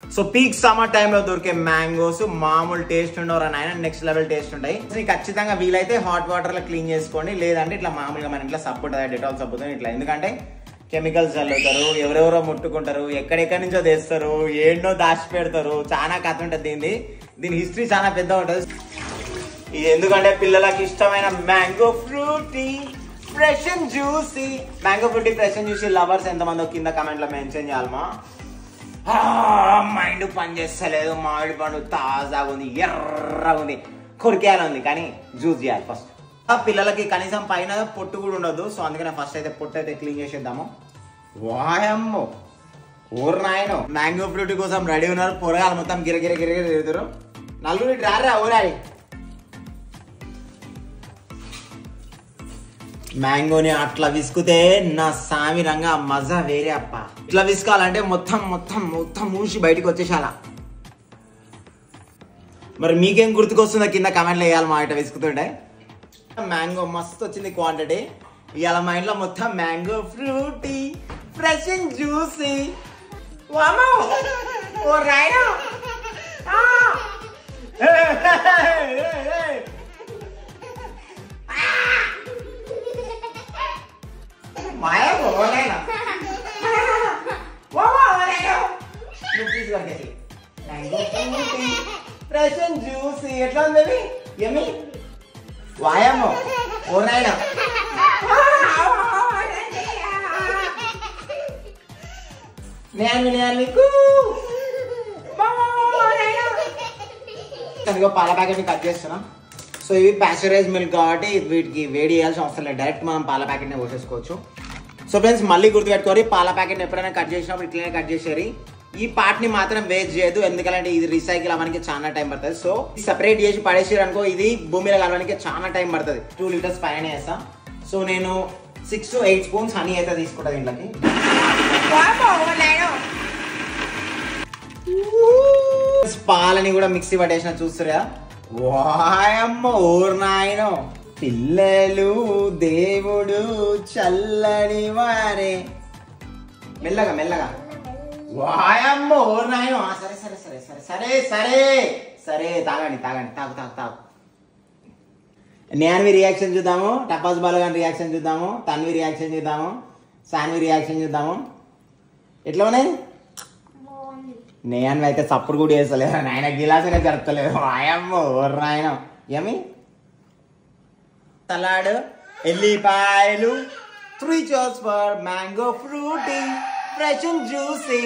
So peak summer టైంలో దొరికే mangoes మామూలు టేస్ట్ ఉండవు నాయన, నెక్స్ట్ లెవెల్ టేస్ట్ ఉంటాయి. ఖచ్చితంగా వీలైతే హాట్ వాటర్ లో క్లీన్ చేసుకోండి, లేదంటే ఇట్లా మామూలుగా మన ఇంట్లో సబ్బు ఉంటుంది, డెటాల్ సబ్బుతో ఇట్లా. ఎందుకంటే కెమికల్స్ చల్లుతారు, ఎవరెవరో ముట్టుకుంటారు, ఎక్కడెక్కడి నుంచో తెస్తారు, ఏంటో దాచి పెడతారు, చాలా కథ ఉంటుంది. దీని హిస్టరీ చాలా పెద్ద ఉంటుంది. ఇది ఎందుకంటే పిల్లలకి ఇష్టమైన mango Frooti fresh and juicy. Mango Frooti fresh and juicy lovers ఎంతమంది కింద కమెంట్ లో మెన్షన్ చేయాలమా. మైండ్ పని చేస్తలేదు, మామిడి పండు తాజాగా ఉంది, ఎర్రగా ఉంది, కొరికేయాలి కానీ జ్యూస్ చేయాలి ఫస్ట్. పిల్లలకి కనీసం పైన పొట్టు కూడా ఉండదు, సో అందుకనే ఫస్ట్ అయితే పొట్టు అయితే క్లీన్ చేసేద్దాము. వాయమ్మో ఊరు నాయనో, మ్యాంగో ఫ్రూటీ కోసం రెడీ ఉన్నారు. పొరగాలు మొత్తం గిరగిర గిరగిర తిరుగుతారు. నలుగురు రారా ఊరాడి. మ్యాంగోని అట్లా విసుకుతే నా సామి రంగా మజా వేరే అప్ప. ఇట్లా విసుకాలంటే మొత్తం మొత్తం మొత్తం మూసి బయటకు వచ్చేసాలా. మరి మీకేం గుర్తుకొస్తుందో కింద కమెంట్లో వేయాలి. మా ఇట్లా విసుకుతుంటే మ్యాంగో మస్తు వచ్చింది క్వాంటిటీ. ఇవాళ మా ఇంట్లో మొత్తం mango Frooti fresh and juicy. Fresh and juicy ఎట్లా ఉంది? ఏమి వాయమ్మో ఓ నాయనా. నీకు పాల ప్యాకెట్ కట్ చేస్తున్నా. సో ఇవి ప్యాస్చరైజ్ మిల్క్ కాబట్టి వీటికి వేడి చేయాల్సిన అవసరం లేదు, డైరెక్ట్ మనం పాల ప్యాకెట్ని పోసేసుకోవచ్చు. సో ఫ్రెండ్స్ మళ్ళీ గుర్తుపెట్టుకోవాలి, పాల ప్యాకెట్ని ఎప్పుడైనా కట్ చేసినప్పుడు ఇట్లనే కట్ చేసేది. ఈ పార్ట్ ని మాత్రం వేస్ట్ చేయదు, ఎందుకంటే ఇది రీసైకిల్ అవ్వడానికి చాలా టైం పడుతుంది. సో సెపరేట్ చేసి పడేసారు అనుకో, ఇది భూమిలో కలవడానికి చాలా టైం పడుతుంది. 2 లీటర్స్ పైన వేస్తా. సో నేను 6 to 8 స్పూన్స్ హనీ అయితే తీసుకుంటా దీంట్లోకి. పాలని కూడా మిక్సీ పట్టేసిన చూస్తురా. వాయమ్మ ఊరు నాయనో, పిల్లలు దేవుడు చల్లని వారే. మెల్లగా మెల్లగా. వాయమ్మ ఊరు నాయనో. సరే సరే సరే సరే సరే సరే సరే తాగండి తాగండి, తాగు తాగు తాగు. నేన్వి రియాక్షన్ చూద్దాము, టపాస్ బాలు గారి రియాక్షన్ చూద్దాము, తన్వి రియాక్షన్ చూద్దాము, సాన్వి రియాక్షన్ చూద్దాము. ఎట్లా ఉన్నాయి? నేను అయితే సప్పుడు కూడా వేస్తలేదు, నాయన గిలాసనే జరుపుతలేదు. వాయమ్మో నాయన. ఏమి సలాడ్, ఎల్లిపాయలు, 3 cheers for mango fruity fresh and juicy.